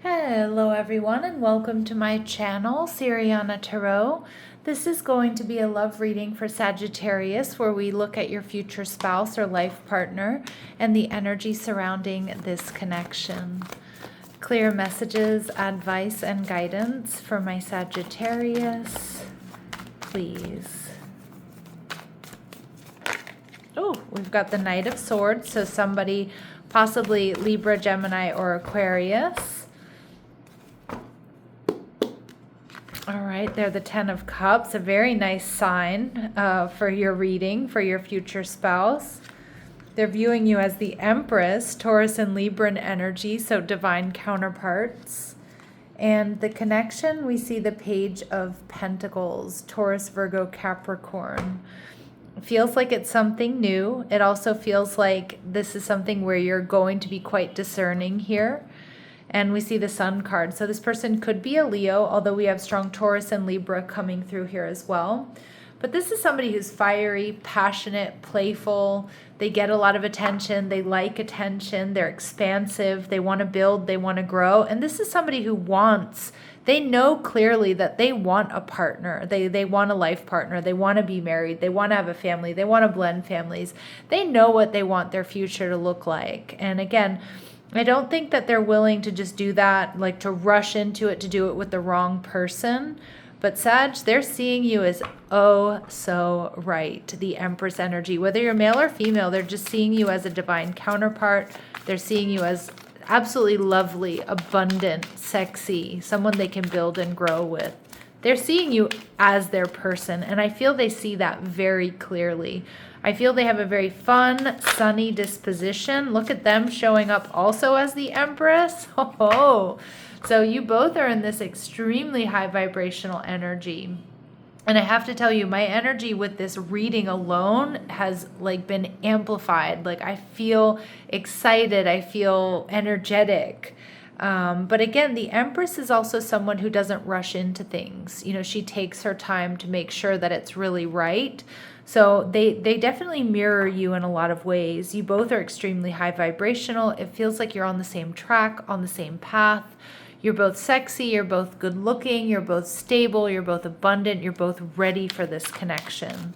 Hello everyone and welcome to my channel, Siriana Tarot. This is going to be a love reading for Sagittarius where we look at your future spouse or life partner and the energy surrounding this connection. Clear messages, advice, and guidance for my Sagittarius, please. Oh, we've got the Knight of Swords, so somebody possibly Libra, Gemini, or Aquarius. All right, they're the Ten of Cups, a very nice sign for your reading, for your future spouse. They're viewing you as the Empress, Taurus and Libran energy, so divine counterparts. And the connection, we see the Page of Pentacles, Taurus, Virgo, Capricorn. It feels like it's something new. It also feels like this is something where you're going to be quite discerning here. And we see the Sun card. So this person could be a Leo, although we have strong Taurus and Libra coming through here as well. But this is somebody who's fiery, passionate, playful. They get a lot of attention. They like attention. They're expansive. They want to build. They want to grow. And this is somebody who they know clearly that they want a partner. They want a life partner. They want to be married. They want to have a family. They want to blend families. They know what they want their future to look like. And again, I don't think that they're willing to just do that, like to rush into it, to do it with the wrong person. But Sag, they're seeing you as oh so right, the Empress energy. Whether you're male or female, they're just seeing you as a divine counterpart. They're seeing you as absolutely lovely, abundant, sexy, someone they can build and grow with. They're seeing you as their person, and I feel they see that very clearly. I feel they have a very fun, sunny disposition. Look at them showing up also as the Empress. Oh, so you both are in this extremely high vibrational energy. And I have to tell you, my energy with this reading alone has been amplified. I feel excited. I feel energetic. But again, the Empress is also someone who doesn't rush into things. She takes her time to make sure that it's really right. So they definitely mirror you in a lot of ways. You both are extremely high vibrational. It feels like you're on the same track, on the same path. You're both sexy, you're both good looking, you're both stable, you're both abundant, you're both ready for this connection.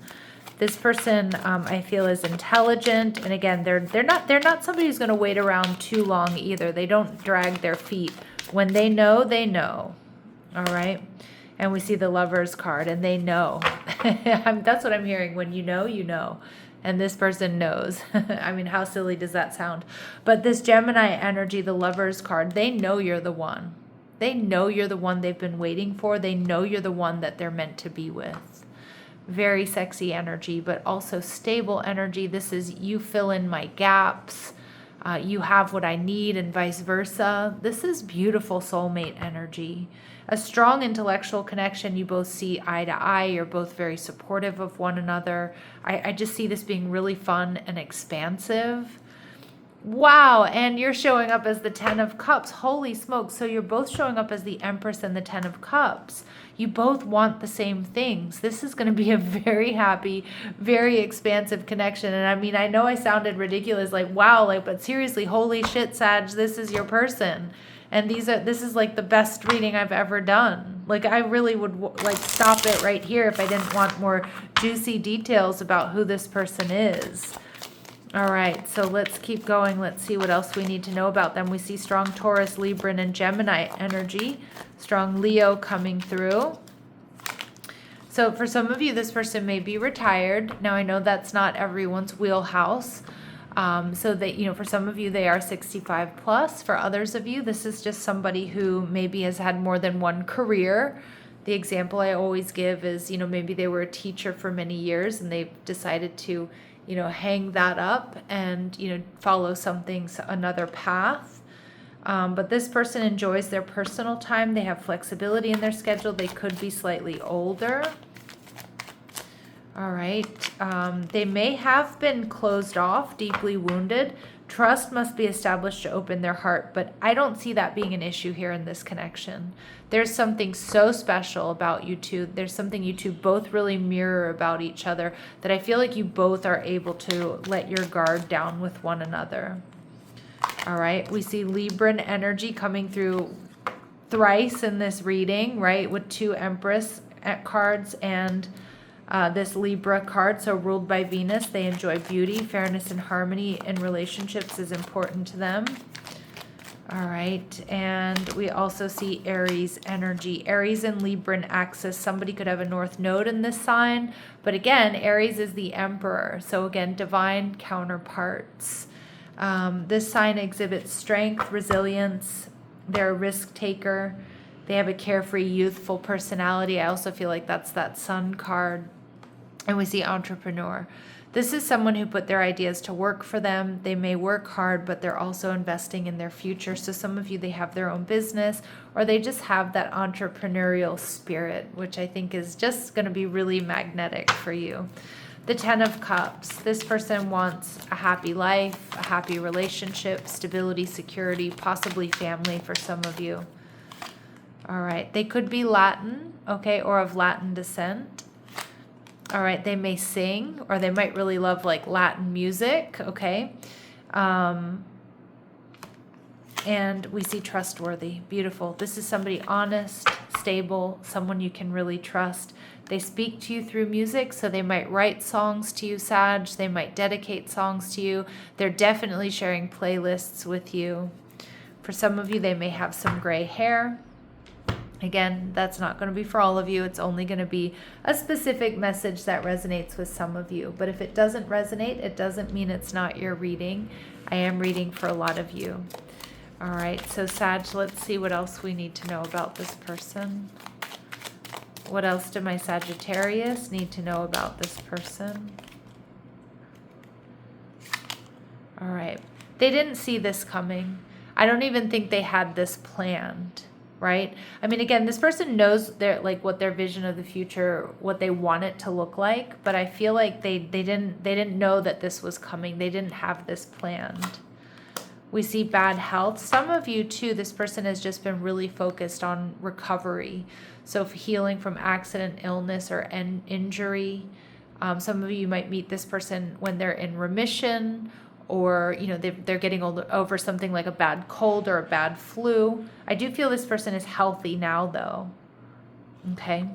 This person, I feel, is intelligent, and again, they're not somebody who's going to wait around too long either. They don't drag their feet. When they know, they know. All right, and we see the Lovers card, and they know. That's what I'm hearing. When you know, you know, and this person knows. I mean, how silly does that sound? But this Gemini energy, the Lovers card, they know you're the one. They know you're the one they've been waiting for. They know you're the one that they're meant to be with. Very sexy energy, but also stable energy. This is you fill in my gaps. You have what I need and vice versa. This is beautiful soulmate energy. A strong intellectual connection. You both see eye to eye. You're both very supportive of one another. I just see this being really fun and expansive. Wow, and you're showing up as the Ten of Cups. Holy smokes. So you're both showing up as the Empress and the Ten of Cups. You both want the same things. This is going to be a very happy, very expansive connection. And I mean, I know I sounded ridiculous, wow, but seriously, holy shit, Sag, this is your person. And this is the best reading I've ever done. I really would stop it right here if I didn't want more juicy details about who this person is. All right, so let's keep going. Let's see what else we need to know about them. We see strong Taurus, Libran, and Gemini energy. Strong Leo coming through. So for some of you, this person may be retired. Now, I know that's not everyone's wheelhouse. So that, for some of you, they are 65 plus. For others of you, this is just somebody who maybe has had more than one career. The example I always give is, maybe they were a teacher for many years and they've decided to hang that up and, follow another path. But this person enjoys their personal time. They have flexibility in their schedule. They could be slightly older. All right. They may have been closed off, deeply wounded. Trust must be established to open their heart, but I don't see that being an issue here in this connection. There's something so special about you two. There's something you two both really mirror about each other that I feel like you both are able to let your guard down with one another. All right, we see Libran energy coming through thrice in this reading, right? With 2 Empress cards and this Libra card. So ruled by Venus, they enjoy beauty, fairness, and harmony in relationships is important to them. All right, and we also see Aries energy. Aries and Libran axis. Somebody could have a North Node in this sign, but again, Aries is the Emperor. So again, divine counterparts. This sign exhibits strength, resilience. They're a risk taker. They have a carefree, youthful personality. I also feel like that's that Sun card. And we see entrepreneur. This is someone who put their ideas to work for them. They may work hard, but they're also investing in their future. So some of you, they have their own business, or they just have that entrepreneurial spirit, which I think is just going to be really magnetic for you. The 10 of Cups. This person wants a happy life, a happy relationship, stability, security, possibly family for some of you. All right. They could be Latin, okay, or of Latin descent. All right, they may sing, or they might really love like Latin music, okay? And we see trustworthy, beautiful. This is somebody honest, stable, someone you can really trust. They speak to you through music, so they might write songs to you, Sag. They might dedicate songs to you. They're definitely sharing playlists with you. For some of you, they may have some gray hair. Again, that's not going to be for all of you. It's only going to be a specific message that resonates with some of you. But if it doesn't resonate, it doesn't mean it's not your reading. I am reading for a lot of you. All right, so Sag, let's see what else we need to know about this person. What else do my Sagittarius need to know about this person? All right, they didn't see this coming. I don't even think they had this planned. Right? I mean, again, this person knows their what their vision of the future, what they want it to look like, but I feel like they didn't know that this was coming. They didn't have this planned. We see bad health. Some of you too, this person has just been really focused on recovery. So healing from accident, illness, or injury. Some of you might meet this person when they're in remission, or they're getting over something like a bad cold or a bad flu. I do feel this person is healthy now, though. Okay.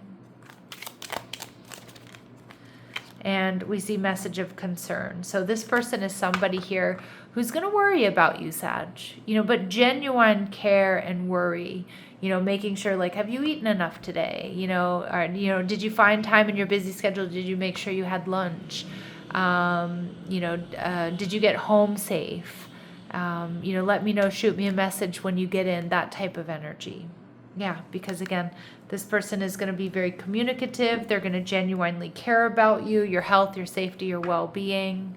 And we see message of concern. So this person is somebody here who's going to worry about you, Sag. But genuine care and worry. Making sure, have you eaten enough today? Or, did you find time in your busy schedule? Did you make sure you had lunch? Did you get home safe? Let me know, shoot me a message when you get in, that type of energy. Yeah, because again, this person is going to be very communicative. They're going to genuinely care about you, your health, your safety, your well-being.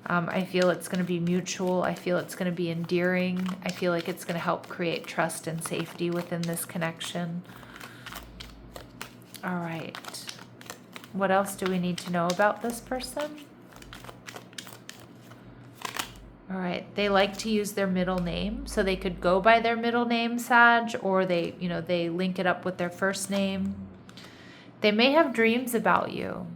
I feel it's going to be mutual. I feel it's going to be endearing. I feel like it's going to help create trust and safety within this connection. All right. What else do we need to know about this person? All right, they like to use their middle name, so they could go by their middle name, Sag, or they link it up with their first name. They may have dreams about you,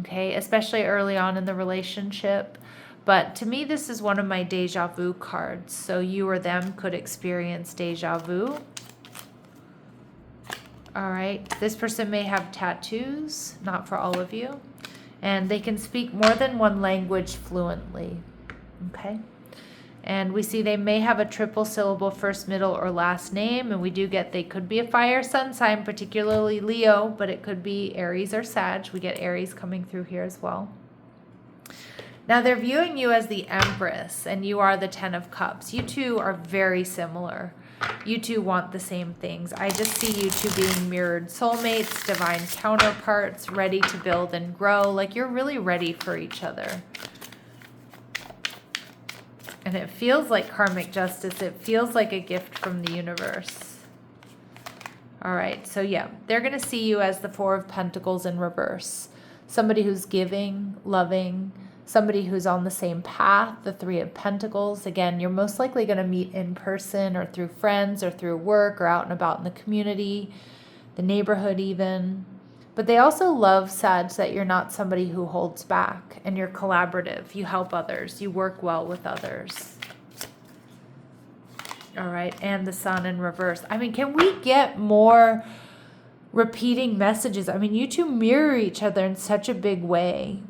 okay, especially early on in the relationship. But to me, this is one of my deja vu cards. So you or them could experience deja vu. All right, this person may have tattoos, not for all of you. And they can speak more than one language fluently. Okay, and we see they may have a triple syllable first, middle, or last name, and we do get they could be a fire sun sign, particularly Leo, but it could be Aries or Sag. We get Aries coming through here as well. Now they're viewing you as the Empress, and you are the 10 of Cups. You two are very similar. You two want the same things. I just see you two being mirrored soulmates, divine counterparts, ready to build and grow. You're really ready for each other. And it feels like karmic justice. It feels like a gift from the universe. All right, so yeah, they're going to see you as the 4 of Pentacles in reverse. Somebody who's giving, loving, somebody who's on the same path, the 3 of Pentacles. Again, you're most likely going to meet in person or through friends or through work or out and about in the community, the neighborhood even. But they also love, Sag, that you're not somebody who holds back, and you're collaborative. You help others. You work well with others. All right, and the Sun in reverse. I mean, can we get more repeating messages? I mean, you two mirror each other in such a big way.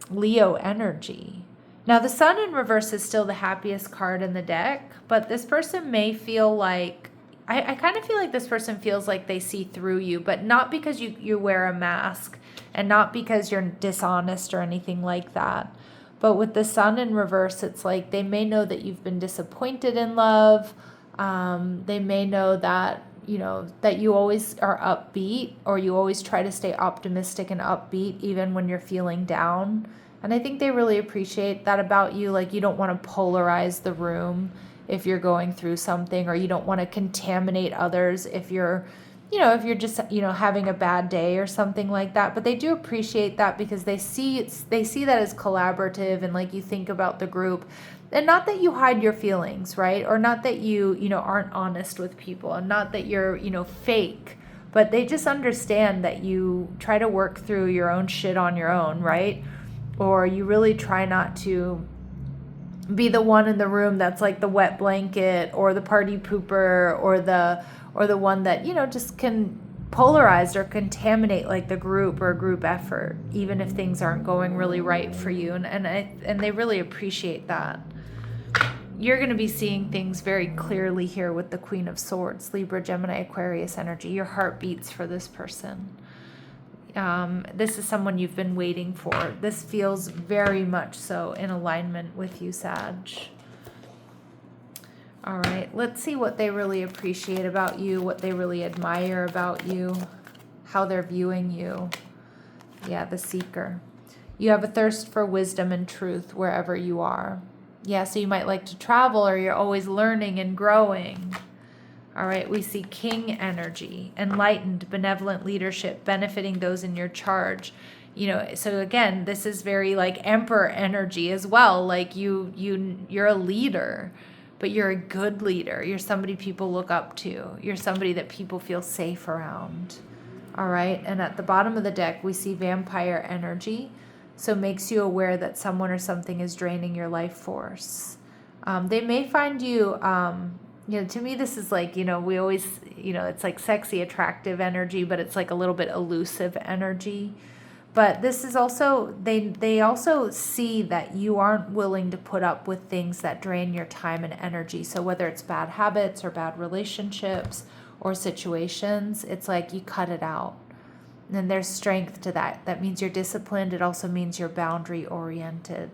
Leo energy. Now, the Sun in reverse is still the happiest card in the deck, but this person may feel like, I kind of feel like this person feels like they see through you, but not because you wear a mask and not because you're dishonest or anything like that. But with the Sun in reverse, it's like they may know that you've been disappointed in love. They may know that, that you always are upbeat, or you always try to stay optimistic and upbeat even when you're feeling down. And I think they really appreciate that about you. Like, you don't want to polarize the room if you're going through something, or you don't want to contaminate others if you're just, having a bad day or something like that. But they do appreciate that because they see that as collaborative, and like you think about the group, and not that you hide your feelings, right? Or not that you aren't honest with people, and not that you're, fake, but they just understand that you try to work through your own shit on your own, right? Or you really try not to be the one in the room that's like the wet blanket or the party pooper or the one that, just can polarize or contaminate like the group or group effort, even if things aren't going really right for you. And they really appreciate that. You're going to be seeing things very clearly here with the Queen of Swords, Libra, Gemini, Aquarius energy. Your heart beats for this person. This is someone you've been waiting for. This feels very much so in alignment with you, Sag. All right, let's see what they really appreciate about you, what they really admire about you, how they're viewing you. Yeah, the Seeker. You have a thirst for wisdom and truth wherever you are. Yeah, so you might like to travel, or you're always learning and growing. All right, we see King energy, enlightened, benevolent leadership, benefiting those in your charge. So again, this is very like Emperor energy as well. Like you're a leader, but you're a good leader. You're somebody people look up to. You're somebody that people feel safe around. All right, and at the bottom of the deck, we see Vampire energy. So makes you aware that someone or something is draining your life force. They may find you... to me, this is like, we always, it's like sexy, attractive energy, but it's like a little bit elusive energy. But this is also, they also see that you aren't willing to put up with things that drain your time and energy. So whether it's bad habits or bad relationships or situations, it's like you cut it out. And there's strength to that. That means you're disciplined. It also means you're boundary oriented.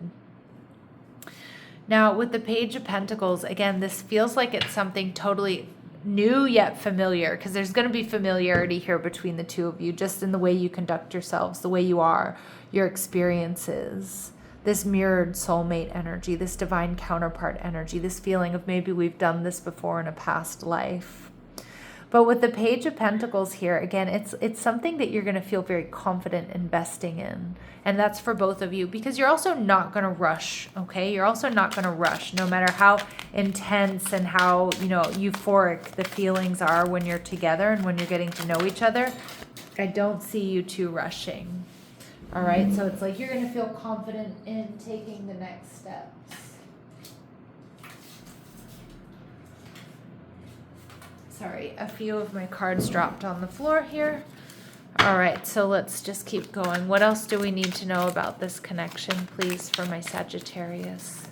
Now, with the Page of Pentacles, again, this feels like it's something totally new yet familiar, because there's going to be familiarity here between the two of you, just in the way you conduct yourselves, the way you are, your experiences, this mirrored soulmate energy, this divine counterpart energy, this feeling of maybe we've done this before in a past life. But with the Page of Pentacles here, again, it's something that you're going to feel very confident investing in. And that's for both of you, because you're also not going to rush, okay? You're also not going to rush, no matter how intense and how, euphoric the feelings are when you're together and when you're getting to know each other. I don't see you two rushing, all right? So it's like you're going to feel confident in taking the next steps. Sorry, a few of my cards dropped on the floor here. All right, so let's just keep going. What else do we need to know about this connection, please, for my Sagittarius?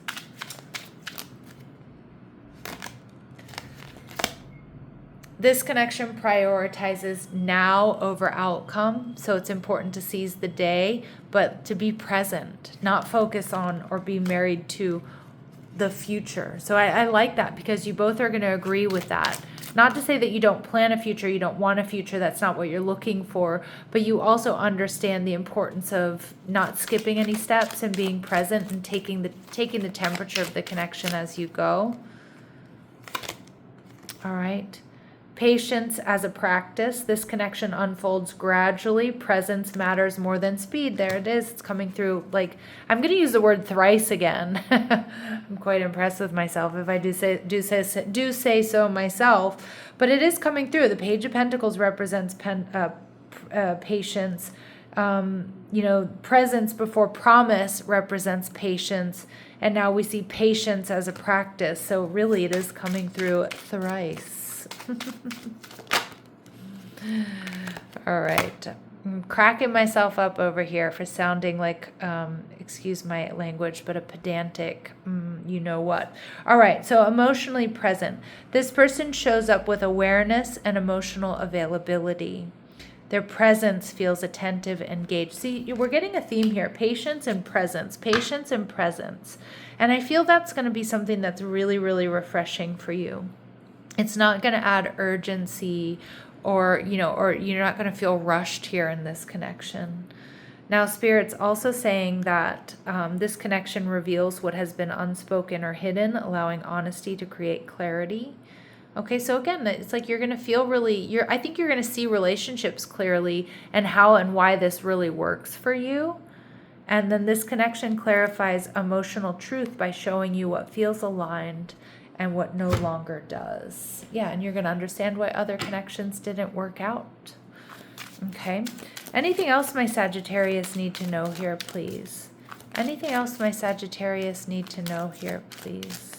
This connection prioritizes now over outcome, so it's important to seize the day, but to be present, not focus on or be married to the future. So I like that, because you both are going to agree with that. Not to say that you don't plan a future, you don't want a future, that's not what you're looking for, but you also understand the importance of not skipping any steps and being present and taking the temperature of the connection as you go. All right. Patience as a practice. This connection unfolds gradually. Presence matters more than speed. There it is. It's coming through. Like, I'm going to use the word thrice again. I'm quite impressed with myself if I do say so myself. But it is coming through. The Page of Pentacles represents patience. Presence before promise represents patience, and now we see patience as a practice. So really it is coming through thrice. All right. I'm cracking myself up over here for sounding like, excuse my language, but a pedantic, you know what. All right, so emotionally present. This person shows up with awareness and emotional availability. Their presence feels attentive, engaged. See, we're getting a theme here, patience and presence, patience and presence. And I feel that's going to be something that's really, really refreshing for you. It's not going to add urgency or you're not going to feel rushed here in this connection. Now, Spirit's also saying that this connection reveals what has been unspoken or hidden, allowing honesty to create clarity. Okay, so again, it's like you're going to feel I think you're going to see relationships clearly and how and why this really works for you. And then this connection clarifies emotional truth by showing you what feels aligned and what no longer does. Yeah, and you're going to understand why other connections didn't work out. Okay. Anything else my Sagittarius need to know here, please? Anything else my Sagittarius need to know here, please?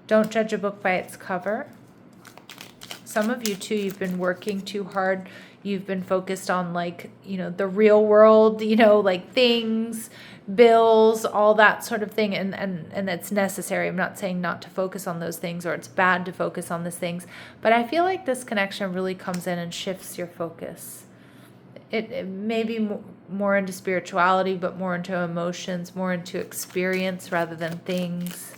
Don't judge a book by its cover. Some of you too, you've been working too hard. You've been focused on the real world, like things, bills, all that sort of thing. And it's necessary. I'm not saying not to focus on those things or it's bad to focus on those things. But I feel like this connection really comes in and shifts your focus. It may be more into spirituality, but more into emotions, more into experience rather than things.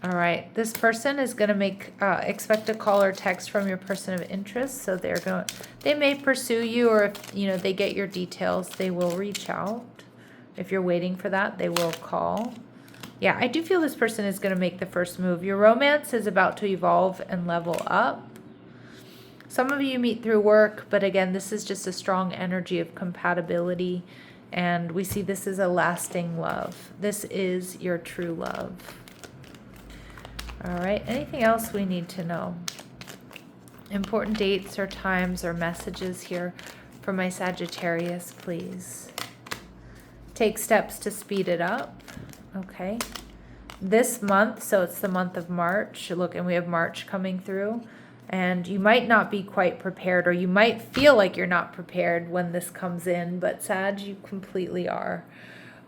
All right, this person is going to expect a call or text from your person of interest. So they may pursue you, or if they get your details, they will reach out. If you're waiting for that, they will call. Yeah, I do feel this person is going to make the first move. Your romance is about to evolve and level up. Some of you meet through work, but again, this is just a strong energy of compatibility. And we see this as a lasting love. This is your true love. All right, anything else we need to know? Important dates or times or messages here for my Sagittarius, please. Take steps to speed it up. Okay. This month, so it's the month of March. Look, and we have March coming through. And you might not be quite prepared, or you might feel like you're not prepared when this comes in, but Sag, you completely are.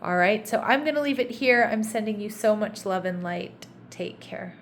All right, so I'm going to leave it here. I'm sending you so much love and light. Take care.